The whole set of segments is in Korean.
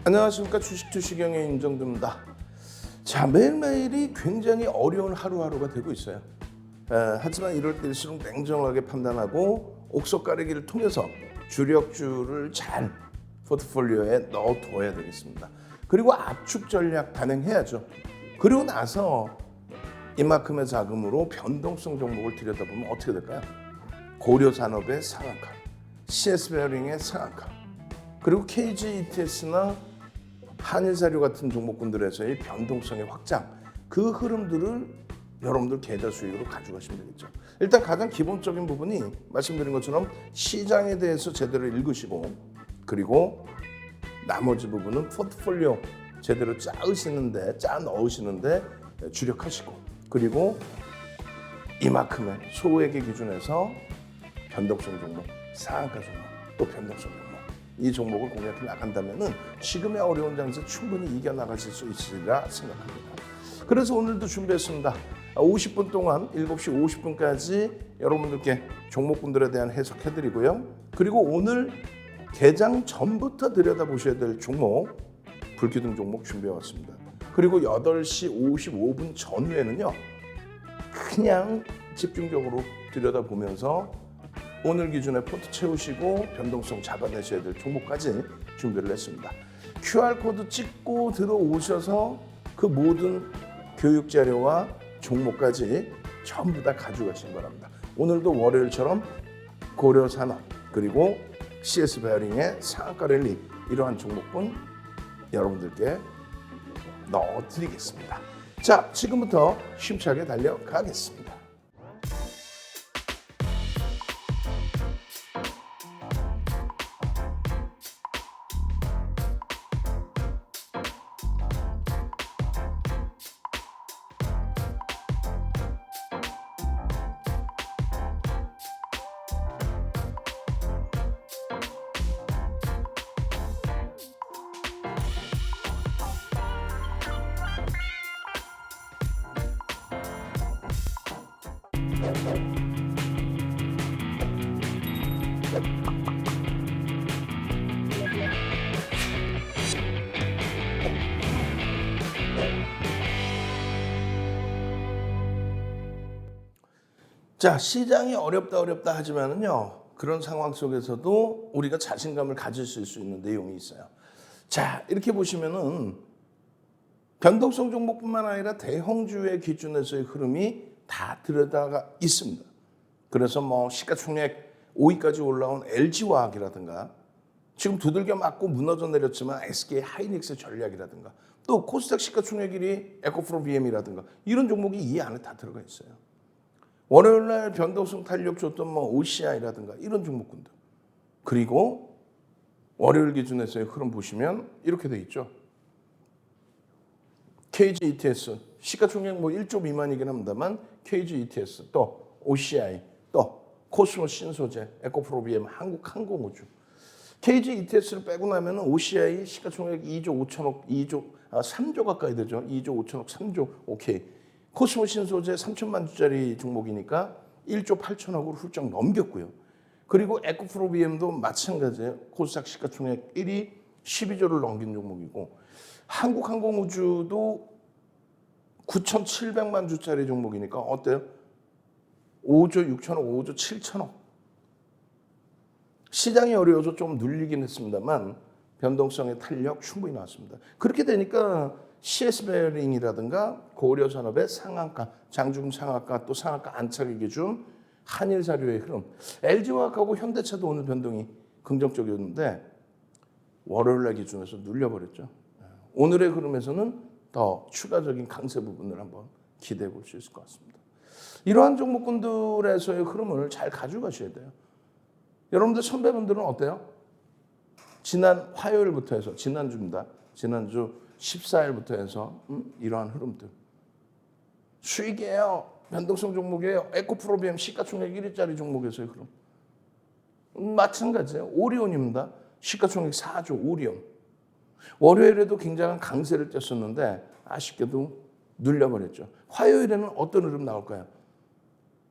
안녕하십니까. 주식투시경의 임정두입니다. 자, 매일매일이 굉장히 어려운 하루하루가 되고 있어요. 하지만 이럴 때일수록 냉정하게 판단하고 옥석 가리기를 통해서 주력주를 잘 포트폴리오에 넣어둬야 되겠습니다. 그리고 압축 전략 단행해야죠. 그리고 나서 이만큼의 자금으로 변동성 종목을 들여다보면 어떻게 될까요? 고려산업의 상한가, CS베어링의 상한가, 그리고 KG ETS나 한일사료 같은 종목군들에서의 변동성의 확장, 그 흐름들을 여러분들 계좌 수익으로 가져가시면 되겠죠. 일단 가장 기본적인 부분이 말씀드린 것처럼 시장에 대해서 제대로 읽으시고, 그리고 나머지 부분은 포트폴리오 제대로 짜 넣으시는데 주력하시고, 그리고 이만큼의 소액의 기준에서 변동성 종목, 상한가 종목, 또 변동성 종목, 이 종목을 공략해 나간다면은 지금의 어려운 장세 충분히 이겨나가실 수 있으리라 생각합니다. 그래서 오늘도 준비했습니다. 50분 동안 7시 50분까지 여러분들께 종목군들에 대한 해석해드리고요. 그리고 오늘 개장 전부터 들여다보셔야 될 종목, 불기둥 종목 준비해왔습니다. 그리고 8시 55분 전후에는요, 그냥 집중적으로 들여다보면서 오늘 기준에 포트 채우시고 변동성 잡아내셔야 될 종목까지 준비를 했습니다. QR코드 찍고 들어오셔서 그 모든 교육 자료와 종목까지 전부 다 가져가시기 바랍니다. 오늘도 월요일처럼 고려산업 그리고 CS베어링의 상한가 랠리, 이러한 종목군 여러분들께 넣어드리겠습니다. 자, 지금부터 힘차게 달려가겠습니다. 자, 시장이 어렵다 하지만은요, 그런 상황 속에서도 우리가 자신감을 가지실 수 있는 내용이 있어요. 자, 이렇게 보시면은 변동성 종목뿐만 아니라 대형주의 기준에서의 흐름이 다 들여다가 있습니다. 그래서 뭐 시가총액 5위까지 올라온 LG화학이라든가, 지금 두들겨 맞고 무너져 내렸지만 SK 하이닉스의 전략이라든가, 또 코스닥 시가총액 1위 에코프로비엠이라든가, 이런 종목이 이 안에 다 들어가 있어요. 월요일날 변동성 탄력 줬던 뭐 OCI라든가 이런 종목군들, 그리고 월요일 기준에서의 흐름 보시면 이렇게 돼 있죠. KG ETS 시가총액 뭐 1조 미만이긴 합니다만 KG ETS, 또 OCI, 또 코스모 신소재, 에코프로비엠, 한국항공우주. KG ETS를 빼고 나면 OCI 시가총액 2조 5천억, 3조 가까이 되죠. 2조 5천억, 3조, 오케이. 코스모 신소재 3천만 주짜리 종목이니까 1조 8천억으로 훌쩍 넘겼고요. 그리고 에코프로비엠도 마찬가지예요. 코스닥 시가총액 1위 12조를 넘긴 종목이고, 한국항공우주도 9,700만 주짜리 종목이니까 어때요? 5조 6천억, 5조 7천억. 시장이 어려워서 좀 눌리긴 했습니다만 변동성의 탄력 충분히 나왔습니다. 그렇게 되니까 CS베어링이라든가 고려산업의 상한가, 장중금 상한가, 또 상한가 안착의 기준, 한일사료의 흐름, LG화학하고 현대차도 오늘 변동이 긍정적이었는데 월요일날 기준에서 눌려버렸죠. 오늘의 흐름에서는 더 추가적인 강세 부분을 한번 기대해 볼 수 있을 것 같습니다. 이러한 종목군들에서의 흐름을 잘 가져가셔야 돼요. 여러분들 선배분들은 어때요? 지난 화요일부터 해서, 지난주입니다. 지난주 14일부터 해서 이러한 흐름들. 수익이에요. 변동성 종목이에요. 에코프로비엠 시가총액 1위짜리 종목에서의 흐름. 마찬가지예요. 오리온입니다. 시가총액 4조 오리온. 월요일에도 굉장한 강세를 띄었었는데 아쉽게도 눌려버렸죠. 화요일에는 어떤 흐름 나올까요?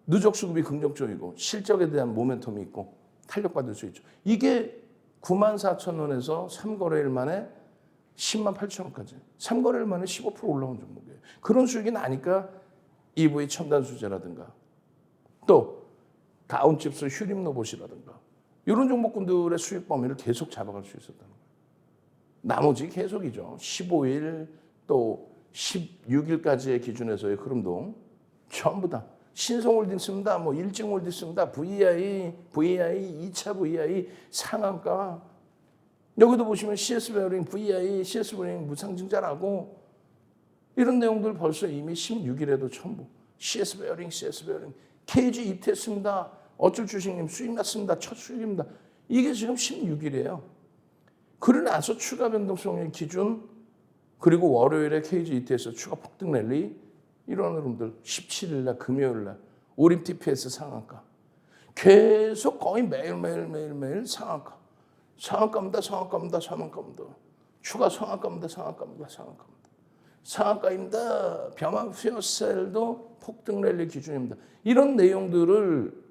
누적 수급이 긍정적이고 실적에 대한 모멘텀이 있고 탄력받을 수 있죠. 이게 94,000원에서 3거래일 만에 10만 8천 원까지. 3거래일 만에 15% 올라온 종목이에요. 그런 수익이 나니까 EV 첨단 수제라든가 또 다운칩스 휴림 로봇이라든가 이런 종목군들의 수익 범위를 계속 잡아갈 수 있었다는 거예요. 나머지 계속이죠. 15일 또 16일까지의 기준에서의 흐름도 전부 다 신성홀딩스입니다. 뭐 일증홀딩스입니다. VI, 2차 VI 상한가. 여기도 보시면 CS베어링, VI, CS베어링 무상증자라고 이런 내용들 벌써 이미 16일에도 첨부. CS베어링, KG ETS입니다. 어쩔 주식님 수익 났습니다. 첫 수익입니다. 이게 지금 16일이에요. 그러고 나서 추가 변동성의 기준 그리고 월요일에 KG ETS 추가 폭등 랠리 이런 흐름들 17일 날 금요일 날 오림 TPS 상한가 계속 거의 매일 상한가 상한가입니다. 추가 상한가입니다. 병합 퓨어셀도 폭등 랠리 기준입니다. 이런 내용들을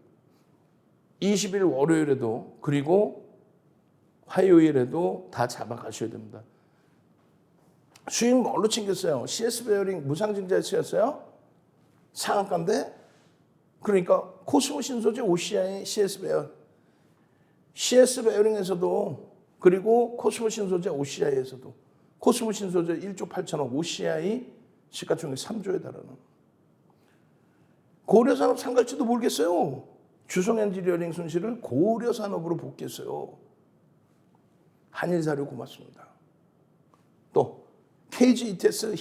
20일 월요일에도 그리고 화요일에도 다 잡아가셔야 됩니다. 수익 뭘로 챙겼어요? CS베어링 무상증자였어요? 상한가인데? 그러니까 코스모 신소재 OCI CS베어링에서도 그리고 코스모 신소재 OCI에서도 코스모 신소재 1조 8천억 OCI 시가총액 3조에 달하는 고려산업 상갈지도 모르겠어요. 주성엔지니어링 손실을 고려산업으로 복귀했어요. 한일사료 고맙습니다. 또 KG ETS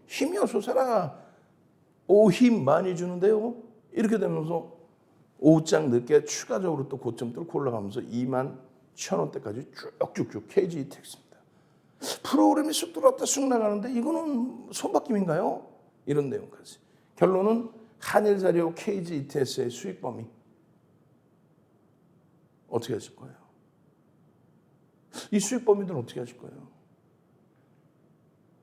힘이요 솟아라. 힘 많이 주는데요. 이렇게 되면서 오후장 늦게 추가적으로 또 고점 뚫고 올라가면서 2만 1,000원대까지 쭉쭉쭉 KG ETS입니다. 프로그램이 쑥 들어왔다 쑥 나가는데 이거는 손바뀜인가요? 이런 내용까지. 결론은 한일사료 KG ETS의 수익 범위 어떻게 하실 거예요? 이 수익 범위들은 어떻게 하실 거예요?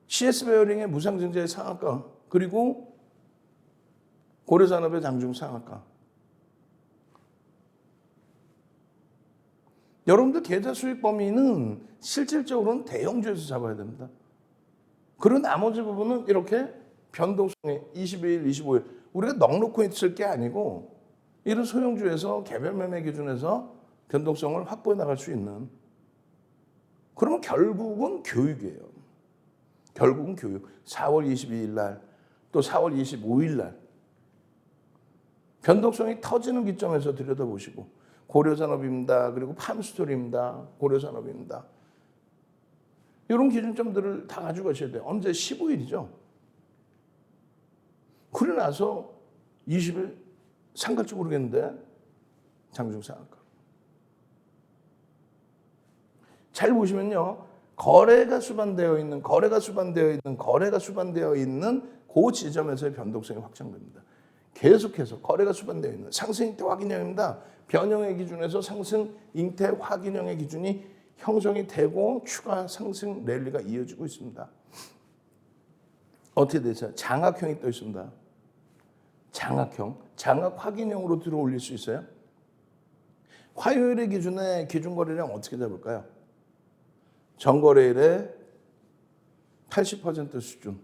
CS베어링의 무상증자의 상한가 그리고 고려산업의 장중 상한가. 여러분들 계좌 수익 범위는 실질적으로는 대형주에서 잡아야 됩니다. 그리고 나머지 부분은 이렇게 변동성에 22일, 25일 우리가 넉넉히 있을 게 아니고 이런 소형주에서 개별 매매 기준에서 변동성을 확보해 나갈 수 있는 그러면 결국은 교육이에요. 결국은 교육. 4월 22일 날 또 4월 25일 날 변동성이 터지는 기점에서 들여다보시고 고려산업입니다. 그리고 팜스토리입니다. 고려산업입니다. 이런 기준점들을 다 가지고 가셔야 돼요. 언제? 15일이죠. 그러고 나서 20일 상갈지 모르겠는데 장중 상한가. 잘 보시면요. 거래가 수반되어 있는 그 지점에서의 변동성이 확장됩니다. 계속해서 거래가 수반되어 있는 상승 잉태 확인형입니다. 변형의 기준에서 상승 잉태 확인형의 기준이 형성이 되고 추가 상승 랠리가 이어지고 있습니다. 어떻게 되죠? 장악형이 또 있습니다. 장악 확인형으로 들어올릴 수 있어요? 화요일의 기준에 기준거래량 어떻게 잡을까요? 전거래일의 80% 수준.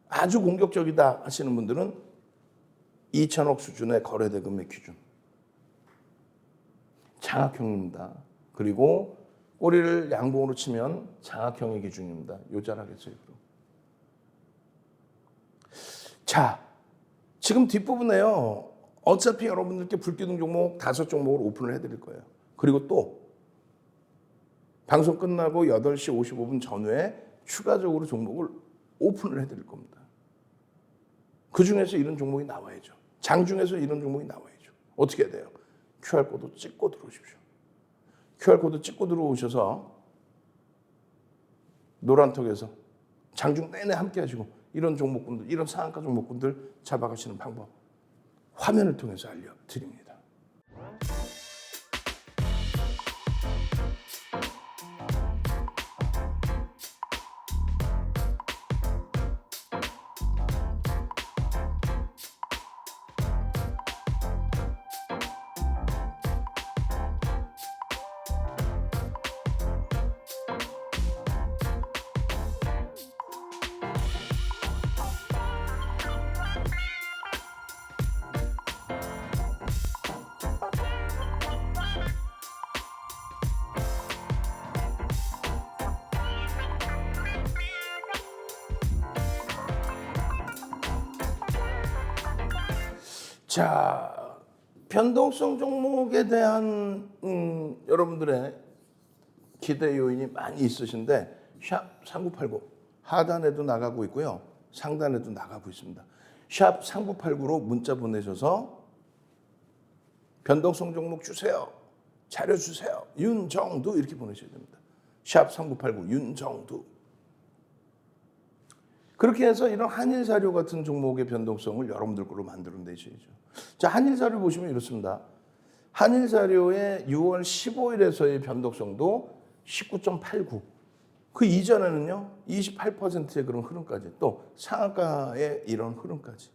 아주 공격적이다 하시는 분들은 2천억 수준의 거래대금의 기준. 장악형입니다. 그리고 꼬리를 양봉으로 치면 장악형의 기준입니다. 요잘하겠어요. 자, 지금 뒷부분에요. 어차피 여러분들께 불기둥 종목 5종목을 오픈을 해드릴 거예요. 그리고 또 방송 끝나고 8시 55분 전후에 추가적으로 종목을 오픈을 해드릴 겁니다. 그중에서 이런 종목이 나와야죠. 장중에서 이런 종목이 나와야죠. 어떻게 해야 돼요? QR코드 찍고 들어오십시오. QR코드 찍고 들어오셔서 노란톡에서 장중 내내 함께 하시고 이런 종목군들, 이런 상한가 종목군들 잡아가시는 방법 화면을 통해서 알려드립니다. 자, 변동성 종목에 대한 여러분들의 기대 요인이 많이 있으신데 샵 3989 하단에도 나가고 있고요. 상단에도 나가고 있습니다. 샵 3989로 문자 보내셔서 변동성 종목 주세요. 자료 주세요. 윤정두 이렇게 보내셔야 됩니다. 샵 3989 윤정두. 그렇게 해서 이런 한일사료 같은 종목의 변동성을 여러분들 거로 만들어 내셔야죠. 자, 한일사료 보시면 이렇습니다. 한일사료의 6월 15일에서의 변동성도 19.89. 그 이전에는요, 28%의 그런 흐름까지, 또 상한가의 이런 흐름까지.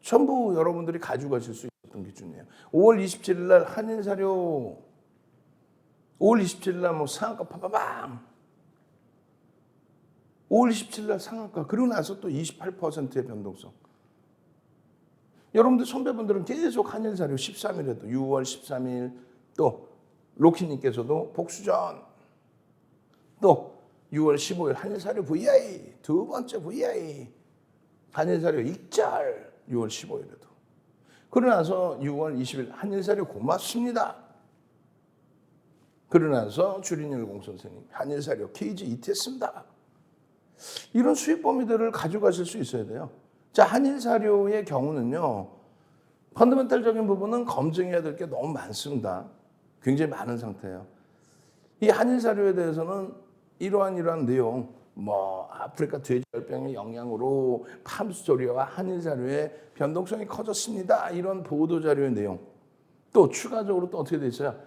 전부 여러분들이 가져가실 수 있었던 기준이에요. 5월 27일 날 한일사료, 5월 27일 날 뭐 상한가 파바방. 5월 27일 날 상한가, 그리고 나서 또 28%의 변동성. 여러분들 선배분들은 계속 한일사료 13일에도 6월 13일 또 로키님께서도 복수전 또 6월 15일 한일사료 VI 두 번째 VI 한일사료 익절 6월 15일에도 그러고 나서 6월 20일 한일사료 고맙습니다. 그러고 나서 주린율 공선생님 한일사료 KG 이트했습니다. 이런 수익 범위들을 가져가실 수 있어야 돼요. 자, 한일사료의 경우는요, 펀더멘탈적인 부분은 검증해야 될 게 너무 많습니다. 굉장히 많은 상태예요. 이 한일사료에 대해서는 이러한 내용, 뭐 아프리카 돼지열병의 영향으로 팜스토리와 한일사료의 변동성이 커졌습니다. 이런 보도자료의 내용. 또 추가적으로 또 어떻게 돼 있어요?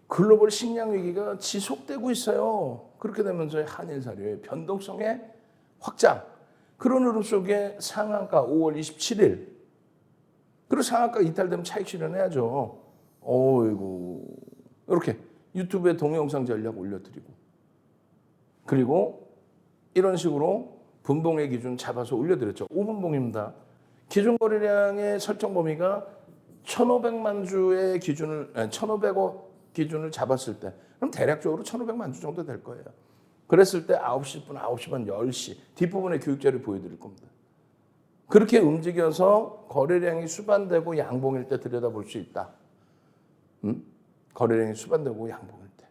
글로벌 식량 위기가 지속되고 있어요. 그렇게 되면서 한일사료의 변동성의 확장. 그런 흐름 속에 상한가 5월 27일. 그리고 상한가 이탈되면 차익 실현해야죠. 어이구. 이렇게 유튜브에 동영상 전략 올려드리고. 그리고 이런 식으로 분봉의 기준 잡아서 올려드렸죠. 5분봉입니다. 기준 거래량의 설정 범위가 1,500만 주의 기준을, 1,500억 기준을 잡았을 때, 그럼 대략적으로 1,500만 주 정도 될 거예요. 그랬을 때 9시 분, 9시 반, 10시 뒷부분에 교육자료 보여드릴 겁니다. 그렇게 움직여서 거래량이 수반되고 양봉일 때 들여다볼 수 있다. 거래량이 수반되고 양봉일 때.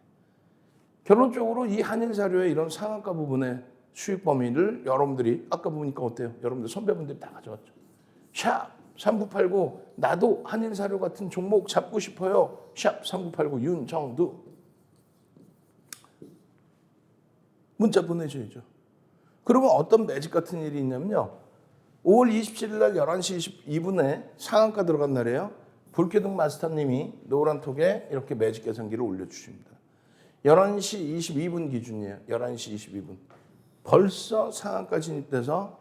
결론적으로 이 한일사료의 이런 상한가 부분의 수익 범위를 여러분들이 아까 보니까 어때요? 여러분들 선배분들이 다 가져왔죠. 샵 3989 나도 한일사료 같은 종목 잡고 싶어요. 샵 3989 윤정두. 문자 보내셔야죠. 그러면 어떤 매직 같은 일이 있냐면요. 5월 27일 날 11시 22분에 상한가 들어간 날이에요. 불기둥 마스터님이 노란톡에 이렇게 매직 계산기를 올려주십니다. 11시 22분 기준이에요. 11시 22분. 벌써 상한가 진입돼서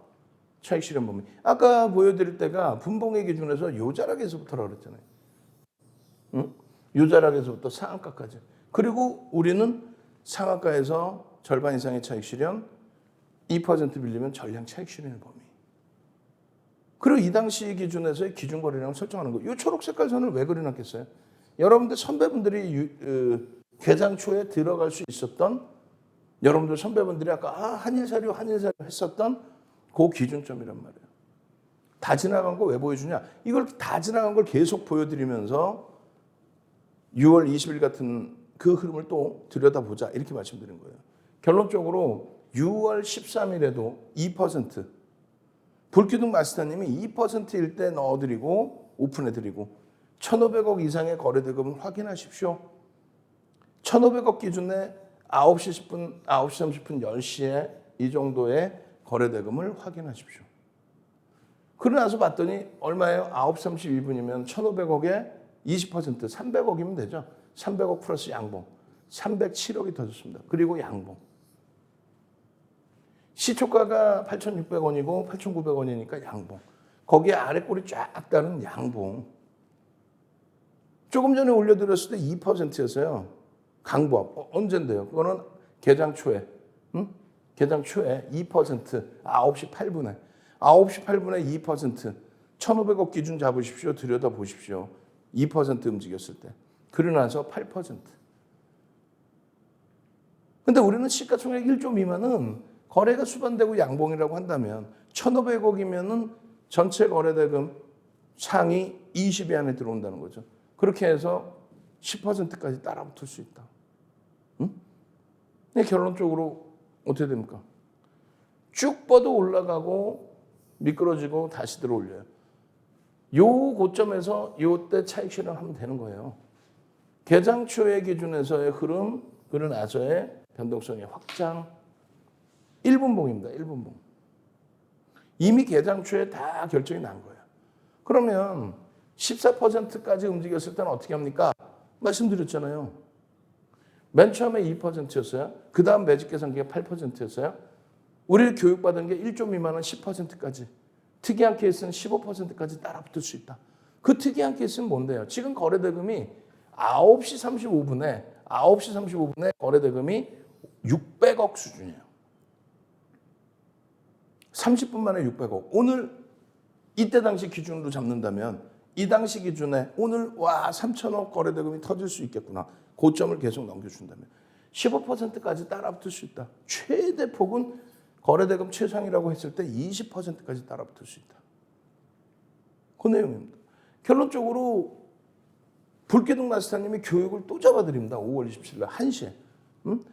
차익 실현 범위. 아까 보여드릴 때가 분봉의 기준에서 요 자락에서부터라고 그랬잖아요. 응? 요 자락에서부터 상한가까지. 그리고 우리는 상한가에서 절반 이상의 차익 실현, 2% 빌리면 전량 차익 실현의 범위. 그리고 이 당시 기준에서의 기준 거래량을 설정하는 거. 이 초록 색깔 선을 왜 그려놨겠어요? 여러분들 선배분들이 개장 초에 들어갈 수 있었던 여러분들 선배분들이 아까 한일사료 했었던 그 기준점이란 말이에요. 다 지나간 거 왜 보여주냐? 이걸 다 지나간 걸 계속 보여드리면서 6월 20일 같은 그 흐름을 또 들여다보자 이렇게 말씀드린 거예요. 결론적으로 6월 13일에도 2% 불기둥 마스터님이 2%일 때 넣어드리고 오픈해드리고 1,500억 이상의 거래대금을 확인하십시오. 1,500억 기준에 9시 10분, 9시 30분, 10시에 이 정도의 거래대금을 확인하십시오. 그러고 나서 봤더니 얼마예요? 9시 32분이면 1,500억에 20% 300억이면 되죠. 300억 플러스 양봉. 307억이 터졌습니다. 그리고 양봉. 시초가가 8,600원이고 8,900원이니까 양봉. 거기에 아래 꼬리 쫙 따른 양봉. 조금 전에 올려드렸을 때 2%였어요. 강보합. 언젠데요? 그거는 개장 초에. 개장 초에 2%. 9시 8분에. 9시 8분에 2%. 1,500억 기준 잡으십시오. 들여다보십시오. 2% 움직였을 때. 그러고 나서 8%. 근데 우리는 시가총액 1조 미만은 거래가 수반되고 양봉이라고 한다면 1,500억이면은 전체 거래대금 상위 20위 안에 들어온다는 거죠. 그렇게 해서 10%까지 따라붙을 수 있다. 응? 근데 결론적으로 어떻게 됩니까? 쭉 뻗어 올라가고 미끄러지고 다시 들어올려요. 요 고점에서 요때 차익 실현하면 되는 거예요. 개장 초의 기준에서의 흐름, 그런 나서의 변동성의 확장 1분봉입니다. 1분봉. 이미 개장 초에 다 결정이 난 거예요. 그러면 14%까지 움직였을 때는 어떻게 합니까? 말씀드렸잖아요. 맨 처음에 2%였어요. 그 다음 매직 계산기가 8%였어요. 우리를 교육받은 게 1조 미만은 10%까지. 특이한 케이스는 15%까지 따라붙을 수 있다. 그 특이한 케이스는 뭔데요? 지금 거래대금이 9시 35분에 거래대금이 600억 수준이에요. 30분 만에 600억. 오늘 이때 당시 기준으로 잡는다면 이 당시 기준에 오늘 3천억 거래대금이 터질 수 있겠구나. 고점을 계속 넘겨준다면 15%까지 따라붙을 수 있다. 최대 폭은 거래대금 최상이라고 했을 때 20%까지 따라붙을 수 있다. 그 내용입니다. 결론적으로 불기둥 마스터님이 교육을 또 잡아드립니다. 5월 27일 1시에.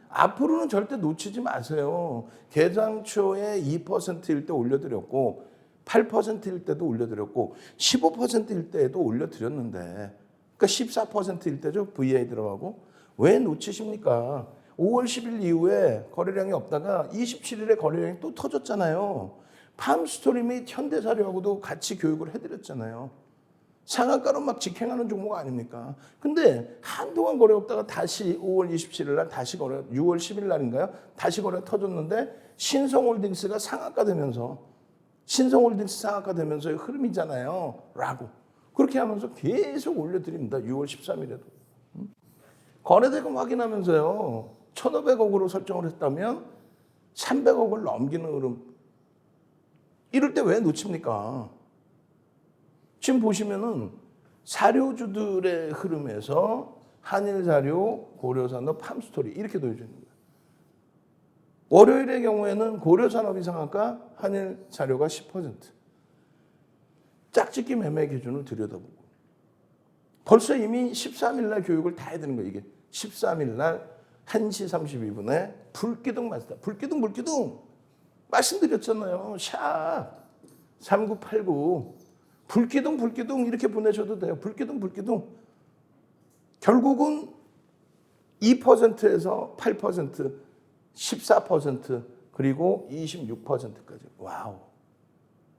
앞으로는 절대 놓치지 마세요. 개장 초에 2%일 때 올려드렸고 8%일 때도 올려드렸고 15%일 때에도 올려드렸는데 그러니까 14%일 때죠. VA 들어가고 왜 놓치십니까? 5월 10일 이후에 거래량이 없다가 27일에 거래량이 또 터졌잖아요. 팜스토리 및 현대사료하고도 같이 교육을 해드렸잖아요. 상한가로 막 직행하는 종목 아닙니까? 근데 한동안 거래 없다가 다시 5월 27일 날 다시 거래, 6월 10일 날인가요? 다시 거래 터졌는데 신성홀딩스가 상한가 되면서 신성홀딩스 상한가 되면서의 흐름이잖아요. 라고. 그렇게 하면서 계속 올려드립니다. 6월 13일에도. 거래대금 확인하면서요. 1,500억으로 설정을 했다면 300억을 넘기는 흐름. 이럴 때 왜 놓칩니까? 지금 보시면은 사료주들의 흐름에서 한일사료, 고려산업, 팜스토리 이렇게 놓여져 있는 거예요. 월요일의 경우에는 고려산업이 상한가, 한일사료가 10%. 짝짓기 매매 기준을 들여다보고. 벌써 이미 13일 날 교육을 다 해야 되는 거예요. 이게 13일 날 1시 32분에 불기둥 마스터. 불기둥. 말씀드렸잖아요. 샵 3989. 불기둥 이렇게 보내셔도 돼요. 불기둥. 결국은 2%에서 8%, 14% 그리고 26%까지. 와우.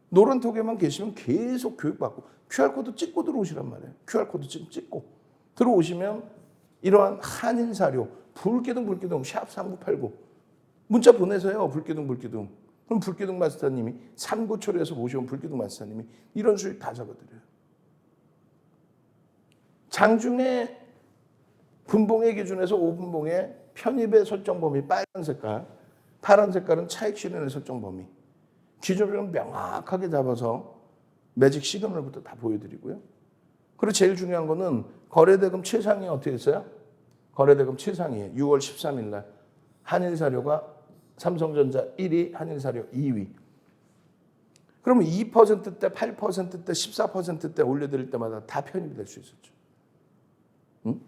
노란톡에만 계시면 계속 교육받고 QR코드 찍고 들어오시란 말이에요. QR코드 찍고 들어오시면 이러한 한인사료 불기둥 샵 3989 문자 보내세요. 불기둥. 그럼 불기둥 마스터님이 3구초에서 모셔온 불기둥 마스터님이 이런 수익 다 잡아드려요. 장중에 분봉의 기준에서 5분봉의 편입의 설정 범위 빨간 색깔, 파란 색깔은 차익 실현의 설정 범위. 기준을 명확하게 잡아서 매직 시그널부터 다 보여드리고요. 그리고 제일 중요한 거는 거래대금 최상이 어떻게 했어요? 거래대금 최상이에요. 6월 13일 날 한일사료가 삼성전자 1위, 한일사료 2위. 그러면 2%대, 8%대, 14%대 올려드릴 때마다 다 편입이 될 수 있었죠. 응?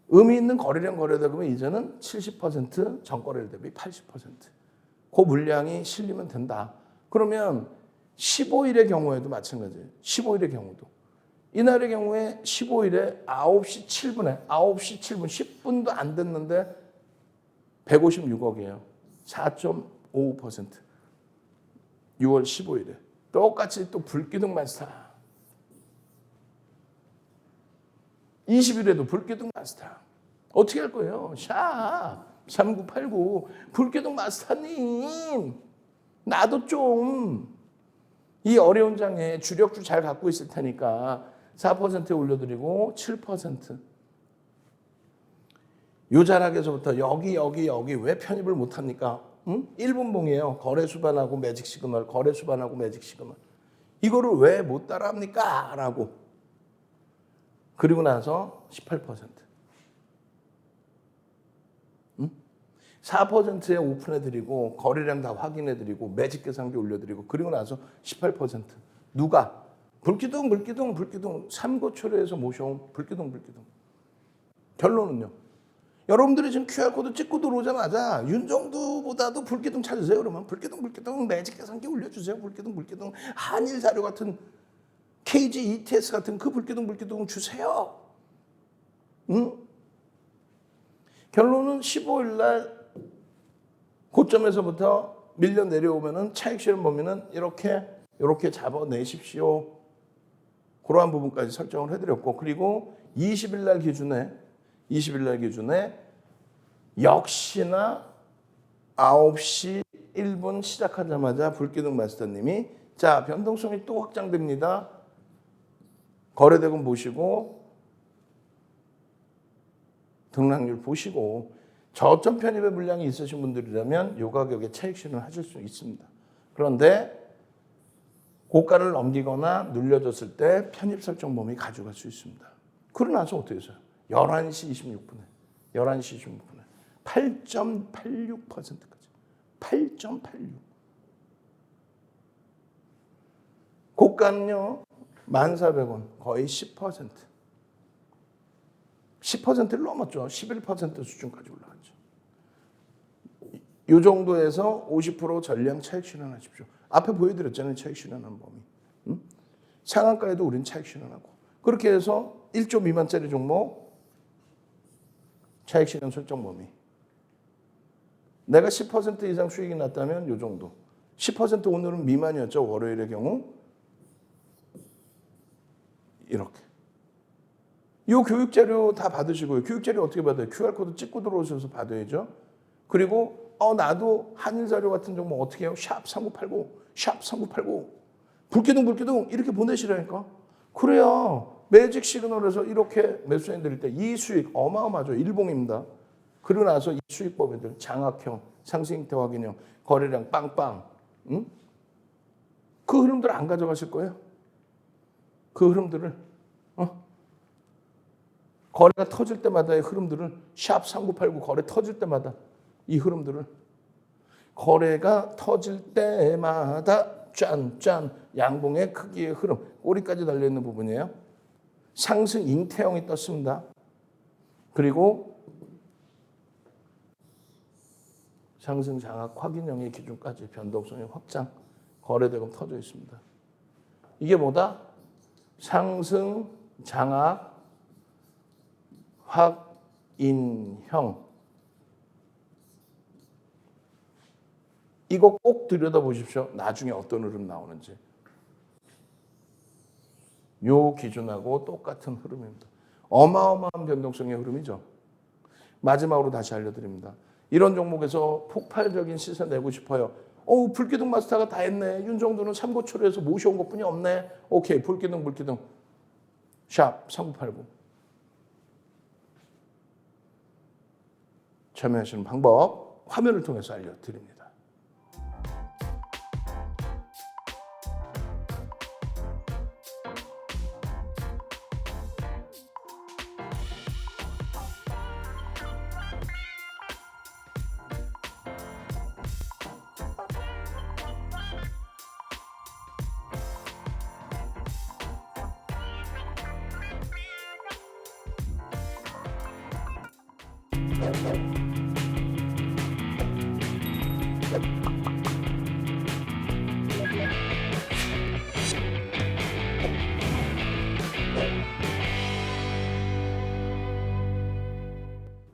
의미 있는 거래량 거래대금은 이제는 70%, 전거래일 대비 80%. 그 물량이 실리면 된다. 그러면 15일의 경우에도 마찬가지예요. 15일의 경우도. 이날의 경우에 15일에 9시 7분, 10분도 안 됐는데 156억이에요. 4.55%. 6월 15일에. 똑같이 또 불기둥 마스터. 20일에도 불기둥 마스터. 어떻게 할 거예요? 샵 3989 불기둥 마스터님. 나도 좀 이 어려운 장에 주력주 잘 갖고 있을 테니까 4%에 올려드리고 7%. 요 자락에서부터 여기 왜 편입을 못합니까? 1분봉이에요. 거래 수반하고 매직 시그널, 이거를 왜 못 따라합니까? 라고. 그리고 나서 18%. 4%에 오픈해드리고 거래량 다 확인해드리고 매직 계산기 올려드리고 그리고 나서 18%. 누가? 불기둥 삼고초려에서 모셔온 불기둥. 결론은요. 여러분들이 지금 QR코드 찍고 들어오자마자 윤정두보다도 불기둥 찾으세요. 그러면 불기둥 매직 계산기 올려주세요. 불기둥 한일 자료 같은 KG ETS 같은 그 불기둥 주세요. 응? 결론은 15일 날 고점에서부터 밀려 내려오면은 차익 실현 범위는 이렇게 잡아내십시오. 그러한 부분까지 설정을 해드렸고, 그리고 20일 날 기준에 역시나 9시 1분 시작하자마자 불기둥 마스터님이 자, 변동성이 또 확장됩니다. 거래대금 보시고 등락률 보시고 저점 편입의 물량이 있으신 분들이라면 이 가격에 차익 실현을 하실 수 있습니다. 그런데 고가를 넘기거나 눌려졌을 때 편입 설정 범위 가져갈 수 있습니다. 그러고 나서 어떻게 했어요? 11시 26분에 8.86%까지. 8.86. 고가는요. 1,400원. 거의 10%. 10%를 넘었죠. 11% 수준까지 올라갔죠. 이 정도에서 50% 전량 차익 실현하십시오. 앞에 보여드렸잖아요. 차익 실현한 범위. 응? 상한가에도 우린 차익 실현하고. 그렇게 해서 1조 미만짜리 종목 차익 실현 설정 범위. 내가 10% 이상 수익이 났다면 이 정도. 10% 오늘은 미만이었죠. 월요일의 경우. 이렇게. 이 교육자료 다 받으시고요. 교육자료 어떻게 받아요? QR코드 찍고 들어오셔서 받아야죠. 그리고 나도 한일자료 같은 종목 어떻게 해요? 샵3989 불기둥 이렇게 보내시라니까. 그래야 매직 시그널에서 이렇게 매수해 드릴 때 이 수익 어마어마하죠. 일봉입니다. 그러고 나서 이 수익 범위들 장악형, 상승 형태 확인형, 거래량 빵빵. 응? 그 흐름들 안 가져가실 거예요? 그 흐름들을 거래가 터질 때마다의 흐름들을 샵3989 거래 터질 때마다 이 흐름들을 거래가 터질 때마다 짠 양봉의 크기의 흐름 꼬리까지 달려있는 부분이에요. 상승 잉태형이 떴습니다. 그리고 상승 장악 확인형의 기준까지 변동성의 확장 거래대금 터져 있습니다. 이게 뭐다? 상승 장악 확인형. 이거 꼭 들여다보십시오. 나중에 어떤 흐름 나오는지. 요 기준하고 똑같은 흐름입니다. 어마어마한 변동성의 흐름이죠. 마지막으로 다시 알려드립니다. 이런 종목에서 폭발적인 시세 내고 싶어요. 불기둥 마스터가 다 했네. 윤정도는 삼고초려에서 모셔온 것뿐이 없네. 오케이, 불기둥. 샵 3989. 참여하시는 방법 화면을 통해서 알려드립니다.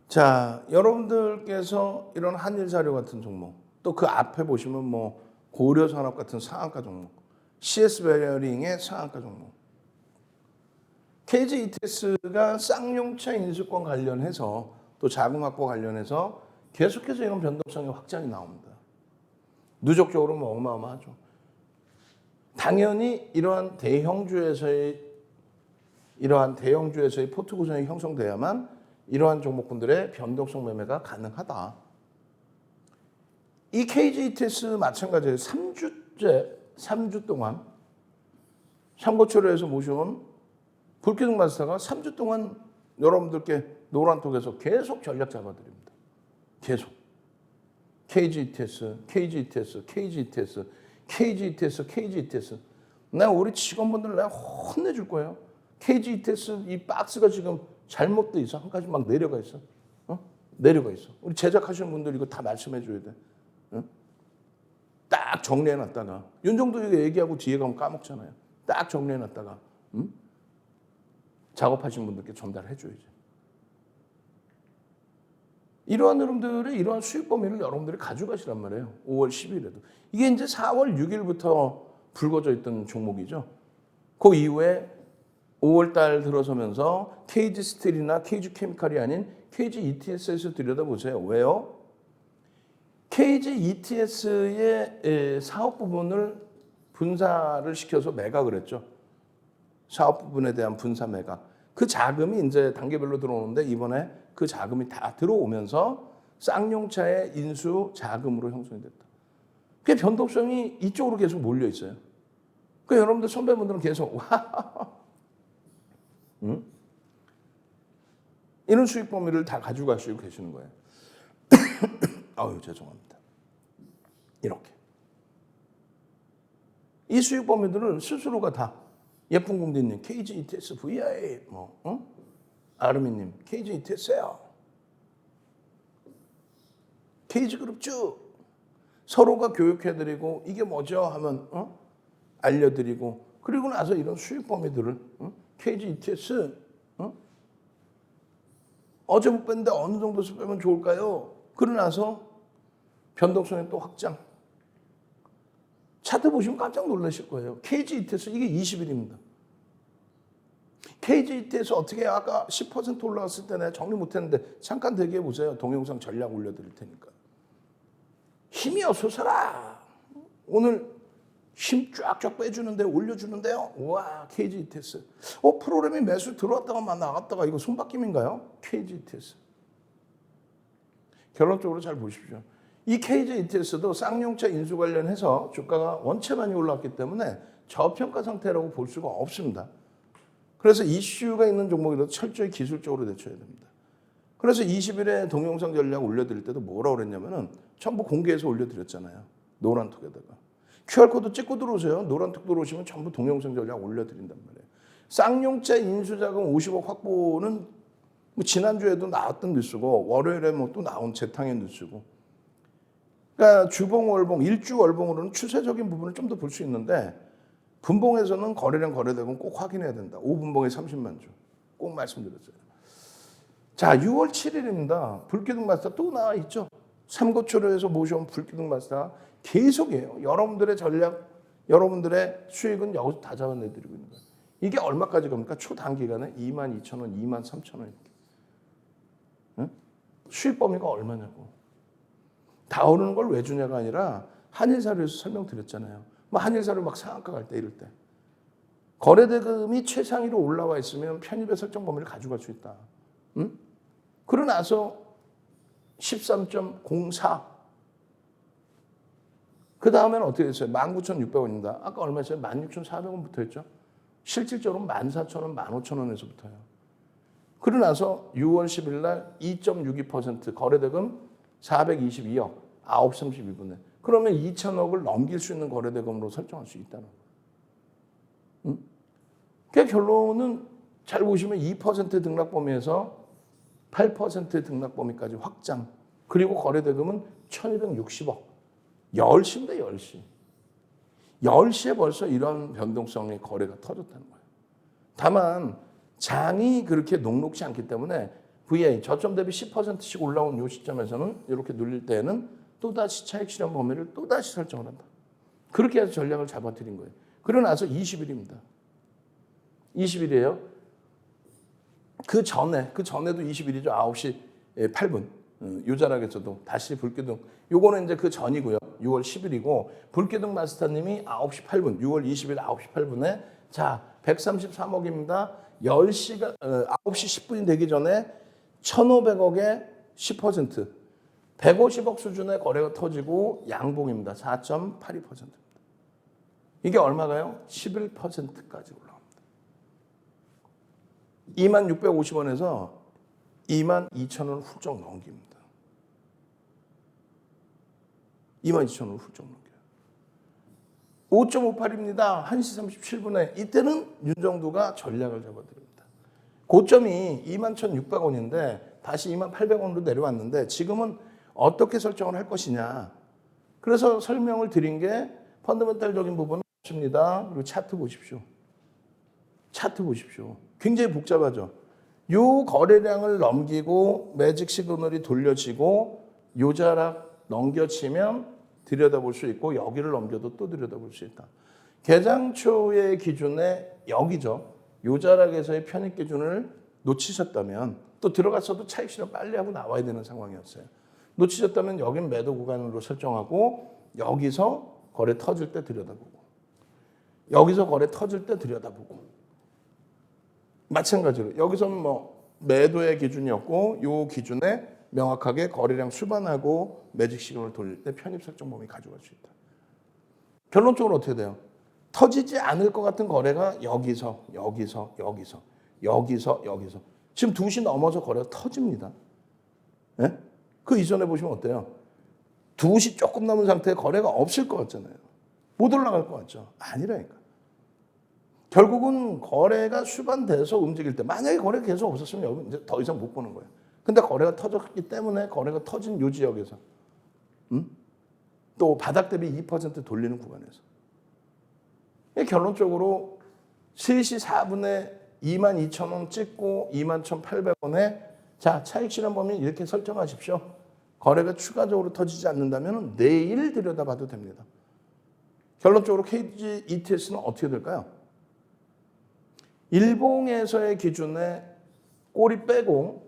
자, 여러분들께서 이런 한일자료 같은 종목, 또 그 앞에 보시면 뭐 고려산업 같은 상한가 종목, CS 베어링의 상한가 종목, KG ETS가 쌍용차 인수권 관련해서 또 자금 확보 관련해서 계속해서 이런 변동성의 확장이 나옵니다. 누적적으로 뭐 어마어마하죠. 당연히 이러한 대형주에서의 포트 구성이 형성돼야만 이러한 종목군들의 변동성 매매가 가능하다. 이 KG ETS 마찬가지예요. 3주 동안 삼고초려에서 모셔온 불기둥 마스터가 3주 동안 여러분들께 노란톡에서 계속 전략 잡아드립니다. 계속. KG ETS. 내가 우리 직원분들 내가 혼내줄 거예요. KG ETS 이 박스가 지금 잘못돼 있어. 한 가지 막 내려가 있어. 내려가 있어. 우리 제작하시는 분들 이거 다 말씀해 줘야 돼. 딱 정리해 놨다가 윤정도 이거 얘기하고 뒤에 가면 까먹잖아요. 딱 정리해 놨다가 작업하신 분들께 전달해 줘야지. 이러한 여러분들의 이러한 수익 범위를 여러분들이 가져가시란 말이에요. 5월 10일에도. 이게 이제 4월 6일부터 불거져 있던 종목이죠. 그 이후에 5월 달 들어서면서 KG 스틸이나 KG 케미칼이 아닌 KG ETS에서 들여다보세요. 왜요? KG ETS의 사업 부분을 분사를 시켜서 매각을 했죠. 사업 부분에 대한 분사 매각. 그 자금이 이제 단계별로 들어오는데 이번에 그 자금이 다 들어오면서 쌍용차의 인수 자금으로 형성이 됐다. 그 변동성이 이쪽으로 계속 몰려 있어요. 그 여러분들 선배분들은 계속 와, 이런 수익 범위를 다 가져가시고 계시는 거예요. 아유 죄송합니다. 이렇게 이 수익 범위들을 스스로가 다 예쁜 공대님 KG ETS VI 아르미님 KG ETS요. KG 그룹 쭉 서로가 교육해드리고 이게 뭐죠 하면 알려드리고 그리고 나서 이런 수익 범위들을 KG ETS 어제 못 뺐는데 어느 정도에서 빼면 좋을까요? 그러고 나서 변동성의 또 확장. 차트 보시면 깜짝 놀라실 거예요. KG ETS 이게 20일입니다. KG ETS 어떻게 해요? 아까 10% 올라갔을 때 내가 정리 못했는데 잠깐 대기해 보세요. 동영상 전략 올려드릴 테니까. 힘이 없어서라. 오늘 힘 쫙쫙 빼주는데 올려주는데요. 우와 KG ETS. 프로그램이 매수 들어왔다가 나갔다가 이거 손바뀜인가요? KG ETS. 결론적으로 잘 보십시오. 이 KG ETS도 쌍용차 인수 관련해서 주가가 원체 많이 올랐기 때문에 저평가 상태라고 볼 수가 없습니다. 그래서 이슈가 있는 종목이라도 철저히 기술적으로 대처해야 됩니다. 그래서 20일에 동영상 전략 올려드릴 때도 뭐라고 그랬냐면은 전부 공개해서 올려드렸잖아요. 노란톡에다가. QR코드 찍고 들어오세요. 노란톡 들어오시면 전부 동영상 전략 올려드린단 말이에요. 쌍용차 인수자금 50억 확보는 뭐 지난주에도 나왔던 뉴스고 월요일에 뭐 또 나온 재탕의 뉴스고 그러니까 주봉 월봉 일주 월봉으로는 추세적인 부분을 좀 더 볼 수 있는데 분봉에서는 거래량 거래대금 꼭 확인해야 된다. 5분봉에 30만 주. 꼭 말씀드렸어요. 자, 6월 7일입니다. 불기둥 마스터 또 나와 있죠. 삼고초려에서 모셔온 불기둥 마스터 계속해요. 여러분들의 전략, 여러분들의 수익은 여기서 다 잡아내드리고 있는 거예요. 이게 얼마까지 갑니까? 초단기간에 22,000원, 23,000원 이렇게. 응? 수익 범위가 얼마냐고. 다 오르는 걸 왜 주냐가 아니라 한일사료에서 설명드렸잖아요. 뭐 한일사료 막 상한가 갈 때 이럴 때. 거래대금이 최상위로 올라와 있으면 편입의 설정 범위를 가져갈 수 있다. 응? 그러고 나서 13.04. 그 다음에는 어떻게 됐어요? 19,600원입니다. 아까 얼마였어요? 16,400원부터 했죠? 실질적으로 14,000원, 15,000원에서부터요. 그러고 나서 6월 10일 날 2.62% 거래대금 422억, 9시 32분에. 그러면 2천억을 넘길 수 있는 거래대금으로 설정할 수 있다는 거예요. 응? 그 결론은 잘 보시면 2% 등락 범위에서 8% 등락 범위까지 확장. 그리고 거래대금은 1,260억. 10시인데 10시. 10시에 벌써 이런 변동성의 거래가 터졌다는 거예요. 다만 장이 그렇게 녹록지 않기 때문에 VA 저점 대비 10%씩 올라온 이 시점에서는 이렇게 눌릴 때에는 또다시 차익 실현 범위를 또다시 설정을 한다. 그렇게 해서 전략을 잡아드린 거예요. 그러고 나서 20일입니다. 20일이에요. 그 전에도 20일이죠. 9시 8분. 요자락에서도 다시 불기둥. 요거는 이제 그 전이고요. 6월 10일이고 불기둥 마스터님이 9시 8분, 6월 20일 9시 8분에 자 133억입니다. 10시가 9시 10분이 되기 전에 1,500억에 10%, 150억 수준의 거래가 터지고 양봉입니다. 4.82%입니다. 이게 얼마가요? 11%까지 올라갑니다. 2650원에서 22,000원 훌쩍 넘깁니다. 22,000원 훌쩍 넘겨요. 5.58입니다. 1시 37분에 이때는 윤정두가 전략을 잡아드립니다. 고점이 21,600원인데 다시 28,800원으로 내려왔는데 지금은 어떻게 설정을 할 것이냐. 그래서 설명을 드린 게 펀더멘탈적인 부분은 없습니다. 그리고 차트 보십시오. 차트 보십시오. 굉장히 복잡하죠. 요 거래량을 넘기고 매직 시그널이 돌려지고 요 자락 넘겨치면 들여다볼 수 있고 여기를 넘겨도 또 들여다볼 수 있다. 개장초의 기준에 여기죠. 요 자락에서의 편입 기준을 놓치셨다면 또 들어갔어도 차익 실현 빨리 하고 나와야 되는 상황이었어요. 놓치셨다면 여긴 매도 구간으로 설정하고 여기서 거래 터질 때 들여다보고 여기서 거래 터질 때 들여다보고 마찬가지로 여기서는 뭐 매도의 기준이었고 요 기준에 명확하게 거래량 수반하고 매직 시그널을 돌릴 때 편입 설정 범위 가져갈 수 있다. 결론적으로 어떻게 돼요? 터지지 않을 것 같은 거래가 여기서 지금 2시 넘어서 거래가 터집니다. 네? 그 이전에 보시면 어때요? 2시 조금 남은 상태에 거래가 없을 것 같잖아요. 못 올라갈 것 같죠? 아니라니까. 결국은 거래가 수반돼서 움직일 때 만약에 거래가 계속 없었으면 여기 이제 더 이상 못 보는 거예요. 근데 거래가 터졌기 때문에 거래가 터진 요 지역에서 또 바닥 대비 2% 돌리는 구간에서 결론적으로 3시 4분에 22,000원 찍고 21,800원에 자 차익 실현 범위 이렇게 설정하십시오. 거래가 추가적으로 터지지 않는다면 내일 들여다봐도 됩니다. 결론적으로 KG ETS는 어떻게 될까요? 일봉에서의 기준에 꼬리 빼고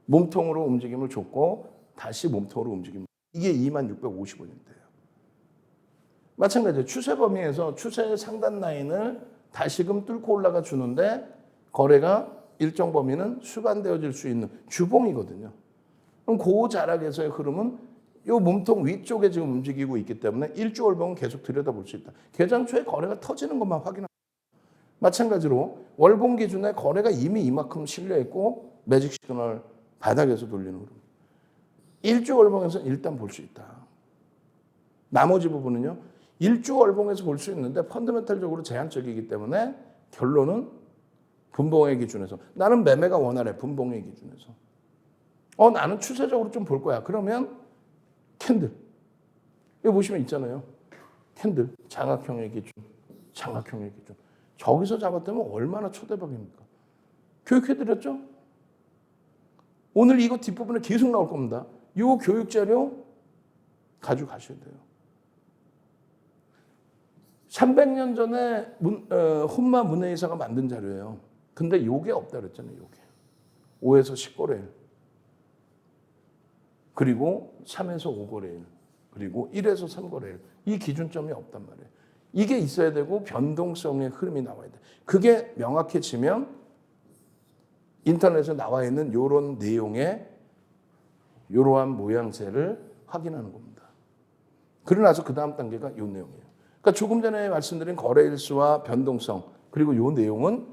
몸통으로 움직임을 줬고 다시 몸통으로 움직임. 이게 2650원인데요. 마찬가지로 추세 범위에서 추세 상단 라인을 다시금 뚫고 올라가 주는데 거래가 일정 범위는 수반되어질 수 있는 주봉이거든요. 그럼 그 자락에서의 흐름은 이 몸통 위쪽에 지금 움직이고 있기 때문에 일주 월봉은 계속 들여다볼 수 있다. 개장 초에 거래가 터지는 것만 확인합니다. 마찬가지로 월봉 기준에 거래가 이미 이만큼 실려있고 매직 시그널 바닥에서 돌리는 흐름. 일주 월봉에서 일단 볼 수 있다. 나머지 부분은요. 일주 월봉에서 볼 수 있는데 펀더멘탈적으로 제한적이기 때문에 결론은 분봉의 기준에서 나는 매매가 원활해. 분봉의 기준에서. 나는 추세적으로 좀 볼 거야. 그러면 캔들. 여기 보시면 있잖아요. 캔들. 장악형의 기준. 장악형의 기준. 저기서 잡았다면 얼마나 초대박입니까? 교육해드렸죠? 오늘 이거 뒷부분에 계속 나올 겁니다. 이 교육자료 가져가셔야 돼요. 300년 전에 혼마 문해이사가 만든 자료예요. 근데 이게 없다 그랬잖아요. 이게 5에서 10거래일. 그리고 3에서 5거래일. 그리고 1에서 3거래일. 이 기준점이 없단 말이에요. 이게 있어야 되고 변동성의 흐름이 나와야 돼. 그게 명확해지면 인터넷에 나와 있는 이런 내용의 이러한 모양새를 확인하는 겁니다. 그러고 나서 그 다음 단계가 이 내용이에요. 그러니까 조금 전에 말씀드린 거래일수와 변동성 그리고 이 내용은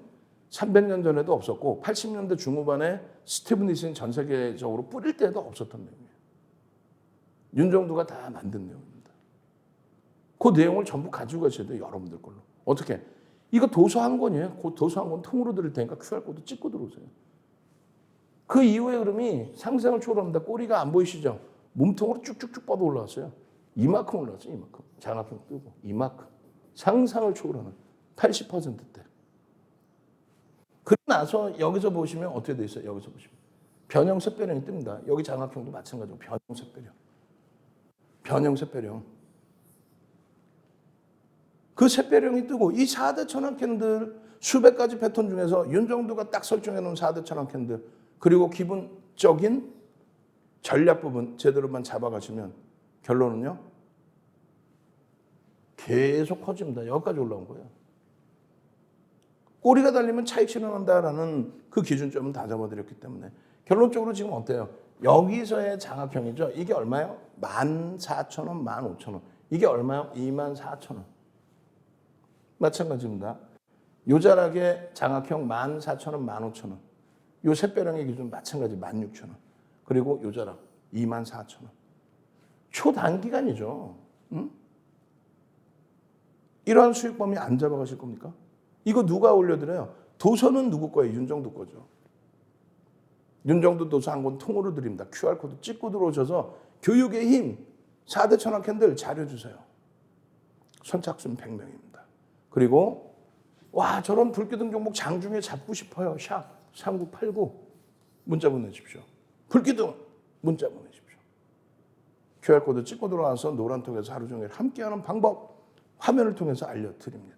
300년 전에도 없었고 80년대 중후반에 스티븐 니슨 전 세계적으로 뿌릴 때도 없었던 내용이에요. 윤정두가 다 만든 내용입니다. 그 내용을 전부 가지고 가셔야 돼요. 여러분들 걸로. 어떻게? 이거 도서 한 권이에요. 그 도서 한 권 통으로 드릴 테니까 QR코드 찍고 들어오세요. 그 이후의 흐름이 상승을 초월합니다. 꼬리가 안 보이시죠? 몸통으로 쭉쭉쭉 뻗어 올라왔어요. 이만큼 올라왔어요. 이만큼. 장학금 뜨고 이만큼. 상상을 초월하는 80%대. 그러고 나서 여기서 보시면 어떻게 돼 있어요? 여기서 보시면. 변형 샛배령이 뜹니다. 여기 장학형도 마찬가지고 변형 샛배령. 변형 샛배령. 그 샛배령이 뜨고 이 4대 천왕 캔들 수백 가지 패턴 중에서 윤정두가 딱 설정해 놓은 4대 천왕 캔들 그리고 기본적인 전략 부분 제대로만 잡아가시면 결론은요. 계속 커집니다. 여기까지 올라온 거예요. 꼬리가 달리면 차익 실현한다라는 그 기준점은 다 잡아드렸기 때문에 결론적으로 지금 어때요? 여기서의 장악형이죠. 이게 얼마요? 14,000원, 15,000원. 이게 얼마요? 24,000원. 마찬가지입니다. 요 자락의 장악형 14,000원, 15,000원. 요 샛배령의 기준 마찬가지 16,000원. 그리고 요 자락 24,000원. 초단기간이죠. 응? 이러한 수익 범위 안 잡아가실 겁니까? 이거 누가 올려드려요? 도서는 누구 거예요? 윤정두 거죠. 윤정두 도서 한 권 통으로 드립니다. QR코드 찍고 들어오셔서 교육의 힘 4대 천왕 캔들 자료 주세요. 선착순 100명입니다. 그리고 와 저런 불기둥 종목 장중에 잡고 싶어요. 샵 3989 문자 보내십시오. 불기둥 문자 보내십시오. QR코드 찍고 들어와서 노란톡에서 하루 종일 함께하는 방법 화면을 통해서 알려드립니다.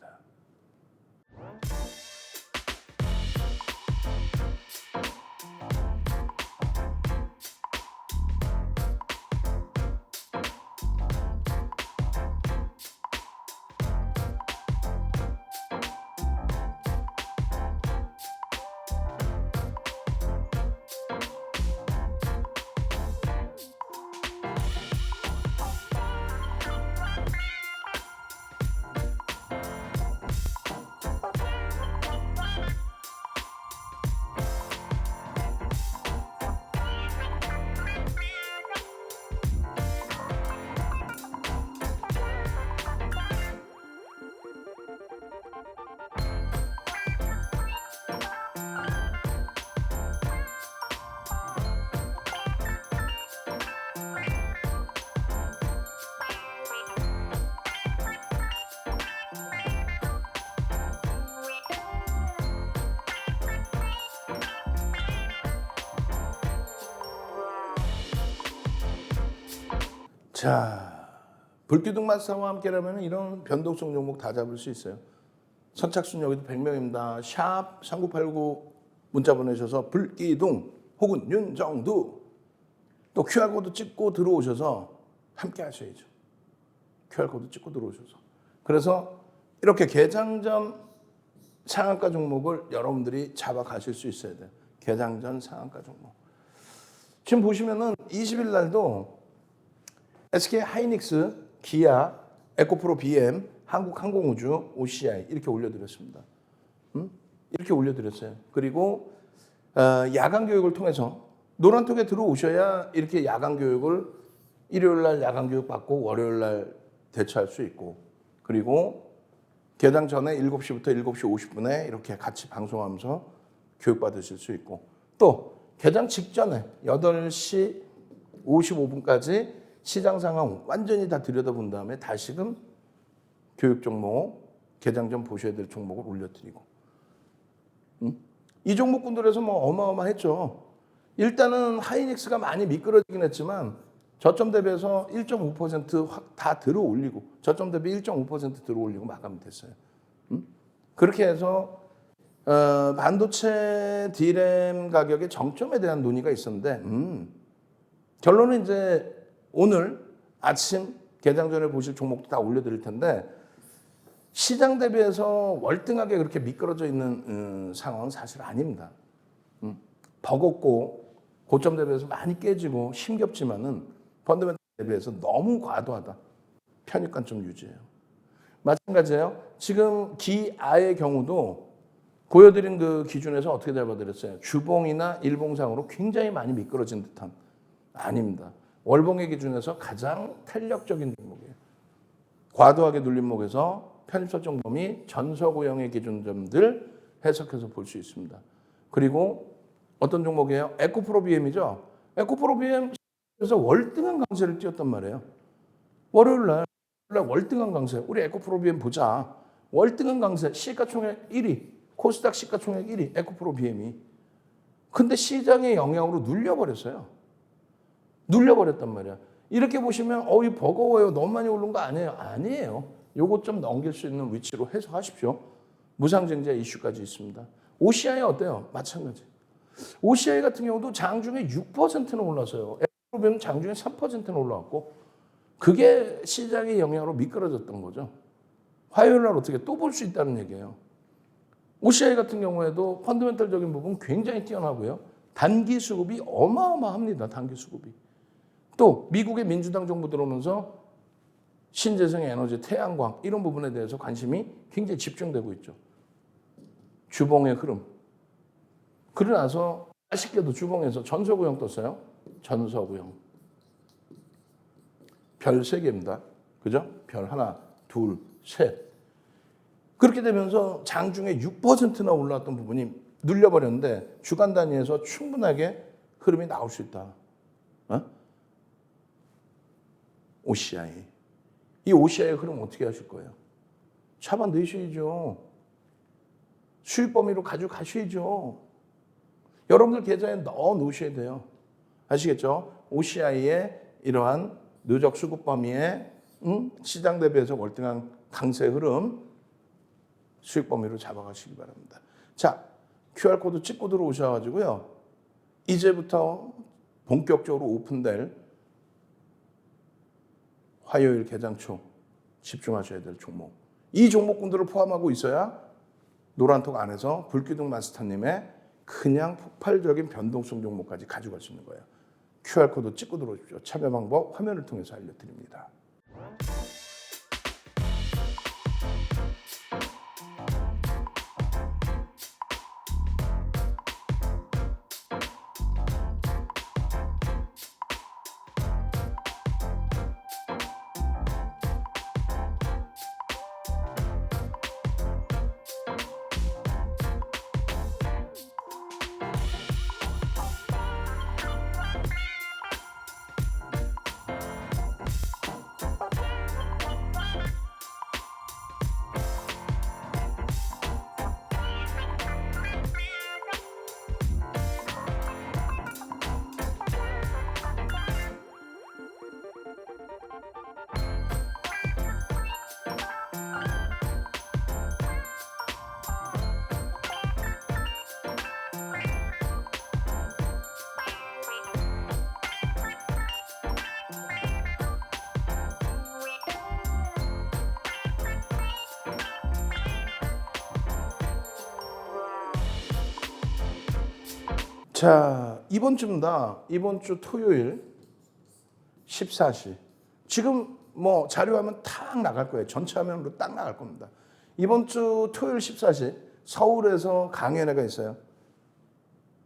자, 불기둥 마사와 함께라면 이런 변동성 종목 다 잡을 수 있어요. 선착순 여기도 100명입니다. 샵 3989 문자 보내셔서 불기둥 혹은 윤정두 또 QR코드 찍고 들어오셔서 함께 하셔야죠. QR코드 찍고 들어오셔서. 그래서 이렇게 개장전 상한가 종목을 여러분들이 잡아가실 수 있어야 돼요. 개장전 상한가 종목. 지금 보시면은 20일 날도 SK 하이닉스, 기아, 에코프로 BM, 한국항공우주, OCI 이렇게 올려드렸습니다. 이렇게 올려드렸어요. 그리고 야간 교육을 통해서 노란톡에 들어오셔야 이렇게 야간 교육을 일요일 날 야간 교육 받고 월요일 날 대처할 수 있고 그리고 개장 전에 7시부터 7시 50분에 이렇게 같이 방송하면서 교육 받으실 수 있고 또 개장 직전에 8시 55분까지 시장 상황 완전히 다 들여다본 다음에 다시금 교육 종목, 개장 전 보셔야 될 종목을 올려드리고 이 종목군들에서 뭐 어마어마했죠. 일단은 하이닉스가 많이 미끄러지긴 했지만 저점 대비해서 1.5% 다 들어 올리고 저점 대비 1.5% 들어 올리고 마감이 됐어요. 그렇게 해서 반도체 D램 가격의 정점에 대한 논의가 있었는데 결론은 이제 오늘 아침 개장 전에 보실 종목도 다 올려드릴 텐데 시장 대비해서 월등하게 그렇게 미끄러져 있는 상황은 사실 아닙니다. 버겁고 고점 대비해서 많이 깨지고 힘겹지만은 펀더멘탈 대비해서 너무 과도하다. 편입관점 유지예요. 마찬가지예요. 지금 기아의 경우도 보여드린 그 기준에서 어떻게 잡아드렸어요? 주봉이나 일봉상으로 굉장히 많이 미끄러진 듯한 아닙니다. 월봉의 기준에서 가장 탄력적인 종목이에요. 과도하게 눌린 목에서 편입 설정 범위, 전서구형의 기준점들 해석해서 볼 수 있습니다. 그리고 어떤 종목이에요? 에코프로 BM이죠. 에코프로 BM에서 월등한 강세를 띄웠단 말이에요. 월요일 날 월등한 강세. 우리 에코프로 BM 보자. 월등한 강세. 시가총액 1위. 코스닥 시가총액 1위. 에코프로 BM이. 근데 시장의 영향으로 눌려버렸어요. 눌려버렸단 말이야. 이렇게 보시면 이 버거워요. 너무 많이 오른 거 아니에요. 아니에요. 요거 좀 넘길 수 있는 위치로 해석하십시오. 무상증자 이슈까지 있습니다. OCI 어때요? 마찬가지. OCI 같은 경우도 장중에 6%는 올랐어요. 에코프로비엠 장중에 3%는 올라왔고 그게 시장의 영향으로 미끄러졌던 거죠. 화요일 날 어떻게 또 볼 수 있다는 얘기예요. OCI 같은 경우에도 펀더멘털적인 부분 굉장히 뛰어나고요. 단기 수급이 어마어마합니다. 단기 수급이. 또 미국의 민주당 정부 들어오면서 신재생 에너지, 태양광 이런 부분에 대해서 관심이 굉장히 집중되고 있죠. 주봉의 흐름. 그러고 나서 아쉽게도 주봉에서 전서구형 떴어요. 전서구형. 별 3개입니다. 그죠? 별 하나, 둘, 셋. 그렇게 되면서 장중에 6%나 올라왔던 부분이 눌려버렸는데 주간 단위에서 충분하게 흐름이 나올 수 있다. OCI. 이 OCI의 흐름 어떻게 하실 거예요? 잡아내셔야죠. 수익 범위로 가져가셔야죠. 여러분들 계좌에 넣어 놓으셔야 돼요. 아시겠죠? OCI의 이러한 누적 수급 범위의 시장 대비해서 월등한 강세 흐름 수익 범위로 잡아가시기 바랍니다. 자, QR코드 찍고 들어오셔가지고요. 이제부터 본격적으로 오픈될 화요일 개장 초 집중하셔야 될 종목. 이 종목군들을 포함하고 있어야 노란톡 안에서 불기둥 마스터님의 그냥 폭발적인 변동성 종목까지 가져갈 수 있는 거예요. QR코드 찍고 들어오십시오. 참여 방법 화면을 통해서 알려드립니다. 자, 이번 주 토요일 14시. 지금 뭐 자료화면 탁 나갈 거예요. 전체 화면으로 딱 나갈 겁니다. 이번 주 토요일 14시 서울에서 강연회가 있어요.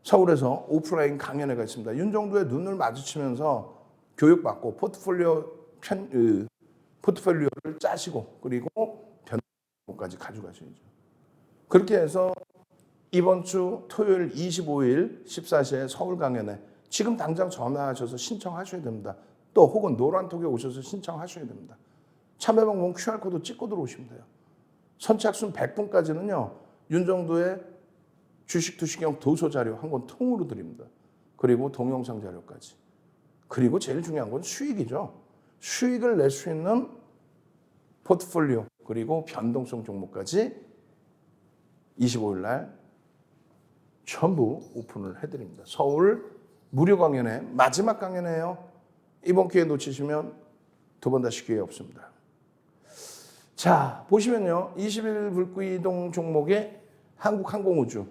서울에서 오프라인 강연회가 있습니다. 윤정도의 눈을 마주치면서 교육받고 포트폴리오를 짜시고 그리고 변동까지 가져가셔야죠. 그렇게 해서 이번 주 토요일 25일 14시에 서울 강연회 지금 당장 전화하셔서 신청하셔야 됩니다. 또 혹은 노란톡에 오셔서 신청하셔야 됩니다. 참여 방법 QR코드 찍고 들어오시면 돼요. 선착순 100분까지는요. 윤정도의 주식 투시경 도서 자료 한 권 통으로 드립니다. 그리고 동영상 자료까지. 그리고 제일 중요한 건 수익이죠. 수익을 낼 수 있는 포트폴리오 그리고 변동성 종목까지 25일 날 전부 오픈을 해드립니다. 서울 무료 강연회 마지막 강연회예요. 이번 기회 놓치시면 두 번 다시 기회 없습니다. 자, 보시면요. 21일 불구이동 종목의 한국항공우주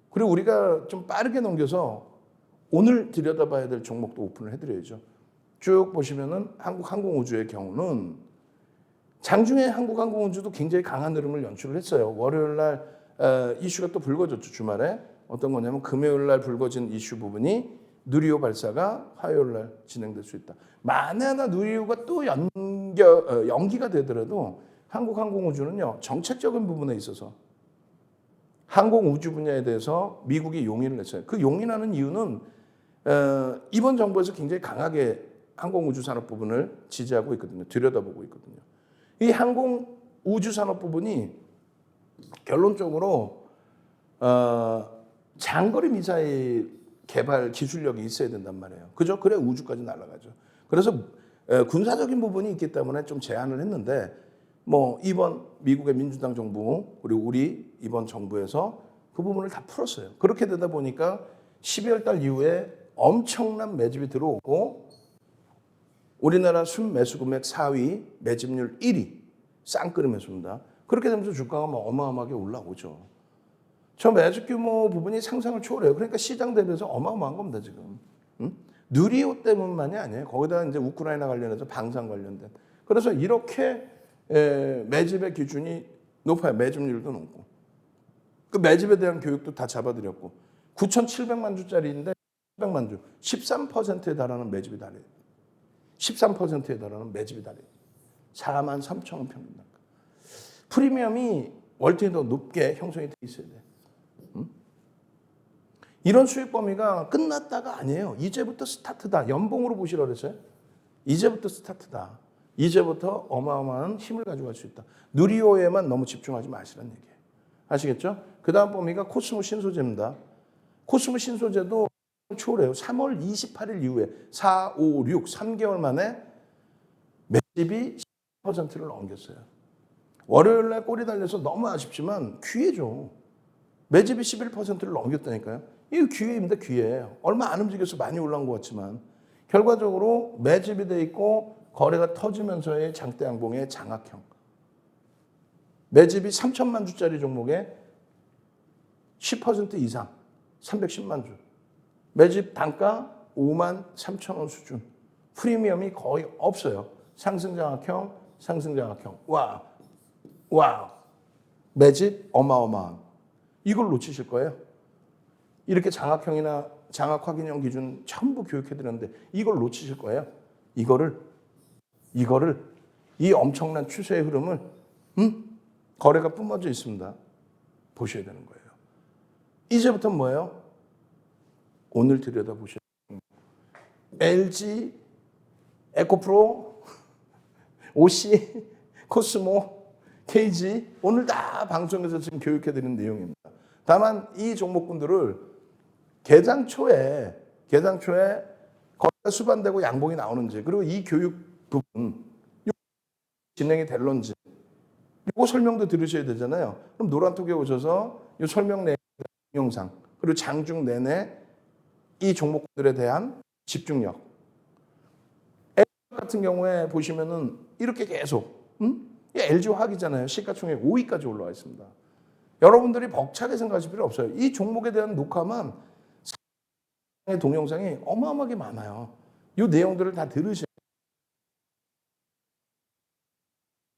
그리고 우리가 좀 빠르게 넘겨서 오늘 들여다봐야 될 종목도 오픈을 해드려야죠. 쭉 보시면은 한국항공우주의 경우는 장중에 한국항공우주도 굉장히 강한 흐름을 연출을 했어요. 월요일 날 이슈가 또 불거졌죠. 주말에. 어떤 거냐면 금요일 날 불거진 이슈 부분이 누리호 발사가 화요일 날 진행될 수 있다. 만에 하나 누리호가 또 연기가 되더라도 한국항공우주는요. 정책적인 부분에 있어서 항공우주 분야에 대해서 미국이 용인을 했어요. 그 용인하는 이유는 이번 정부에서 굉장히 강하게 항공우주 산업 부분을 지지하고 있거든요. 들여다보고 있거든요. 이 항공우주 산업 부분이 결론적으로 장거리 미사일 개발 기술력이 있어야 된단 말이에요. 그죠? 그래 우주까지 날아가죠. 그래서 군사적인 부분이 있기 때문에 좀 제한을 했는데 뭐 이번 미국의 민주당 정부 그리고 우리 이번 정부에서 그 부분을 다 풀었어요. 그렇게 되다 보니까 12월 달 이후에 엄청난 매집이 들어오고 우리나라 순매수 금액 4위, 매집률 1위, 쌍끌이 매수입니다. 그렇게 되면서 주가가 뭐 어마어마하게 올라오죠. 저 매집 규모 부분이 상상을 초월해요. 그러니까 시장 대비해서 어마어마한 겁니다, 지금. 누리호 때문만이 아니에요. 거기다 이제 우크라이나 관련해서 방산 관련된. 그래서 이렇게 매집의 기준이 높아요. 매집률도 높고. 그 매집에 대한 교육도 다 잡아드렸고. 9,700만 주짜리인데 700만 주. 13%에 달하는 매집이 달해요. 13%에 달하는 매집이 달해요. 43,000원 평균 단가. 프리미엄이 월등히 더 높게 형성이 돼 있어야 돼. 이런 수익 범위가 끝났다가 아니에요. 이제부터 스타트다. 연봉으로 보시라고 그랬어요. 이제부터 스타트다. 이제부터 어마어마한 힘을 가져갈 수 있다. 누리호에만 너무 집중하지 마시라는 얘기예요. 아시겠죠? 그 다음 범위가 코스모 신소재입니다. 코스모 신소재도 초래요. 3월 28일 이후에 4, 5, 6, 3개월 만에 매집이 10%를 넘겼어요. 월요일날 꼬리 달려서 너무 아쉽지만 기회죠. 매집이 11%를 넘겼다니까요. 이거 기회입니다. 기회. 얼마 안 움직여서 많이 올라온 것 같지만 결과적으로 매집이 돼 있고 거래가 터지면서의 장대 양봉의 장악형. 매집이 3천만 주짜리 종목에 10% 이상 310만 주. 매집 단가 5만 3천 원 수준. 프리미엄이 거의 없어요. 상승 장악형, 상승 장악형. 와우. 매집 어마어마한. 이걸 놓치실 거예요. 이렇게 장악형이나 장악 확인형 기준 전부 교육해드렸는데 이걸 놓치실 거예요. 이거를 이 엄청난 추세의 흐름을 거래가 뿜어져 있습니다. 보셔야 되는 거예요. 이제부터 뭐예요? 오늘 들여다보셔야 돼요. LG, 에코프로, OC, 코스모, KG 오늘 다 방송에서 지금 교육해드리는 내용입니다. 다만 이 종목군들을 개장 초에 거래가 수반되고 양봉이 나오는지 그리고 이 교육 부분 진행이 될런지 이거 설명도 들으셔야 되잖아요. 그럼 노란톡에 오셔서 이 설명 내용 영상 그리고 장중 내내 이 종목들에 대한 집중력. LG 같은 경우에 보시면은 이렇게 계속 LG 화학이잖아요. 시가총액 5위까지 올라와 있습니다. 여러분들이 벅차게 생각하실 필요 없어요. 이 종목에 대한 녹화만 동영상이 어마어마하게 많아요. 이 내용들을 다 들으셔야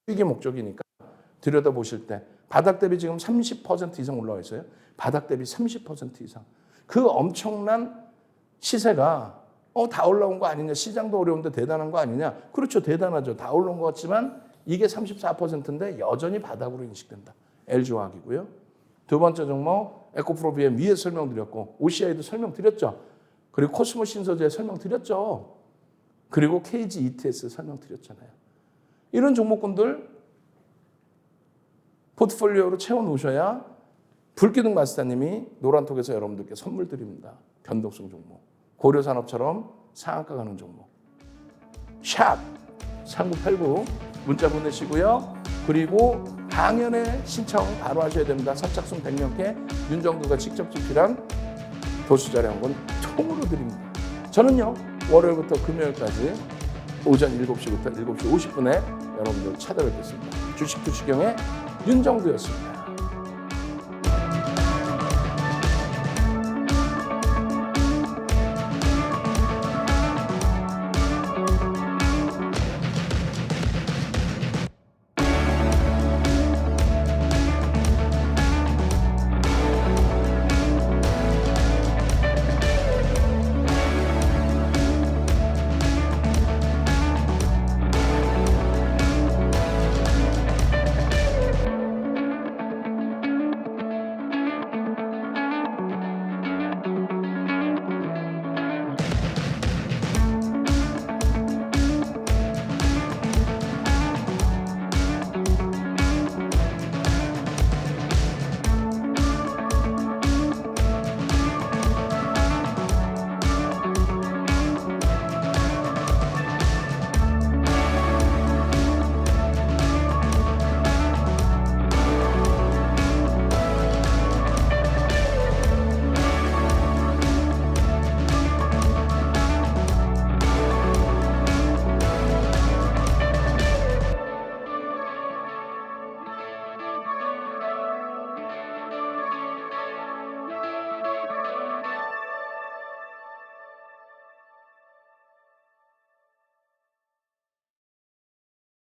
이게 목적이니까 들여다보실 때 바닥 대비 지금 30% 이상 올라와 있어요. 바닥 대비 30% 이상. 그 엄청난 시세가 다 올라온 거 아니냐. 시장도 어려운데 대단한 거 아니냐. 그렇죠. 대단하죠. 다 올라온 것 같지만 이게 34%인데 여전히 바닥으로 인식된다. LG화학이고요. 두 번째 종목 에코프로비엠 위에 설명드렸고 OCI도 설명드렸죠. 그리고 코스모 신소재 설명드렸죠. 그리고 KG ETS 설명드렸잖아요. 이런 종목군들 포트폴리오로 채워놓으셔야 불기둥 마스터님이 노란톡에서 여러분들께 선물 드립니다. 변동성 종목. 고려산업처럼 상한가 가는 종목. 샵 3989 문자 보내시고요. 그리고 강연의 신청 바로 하셔야 됩니다. 선착순 100명께 윤정두가 직접 집필한 도수자료 한 권 통으로 드립니다. 저는요. 월요일부터 금요일까지 오전 7시부터 7시 50분에 여러분들 찾아뵙겠습니다. 주식 투시경의 윤정두였습니다.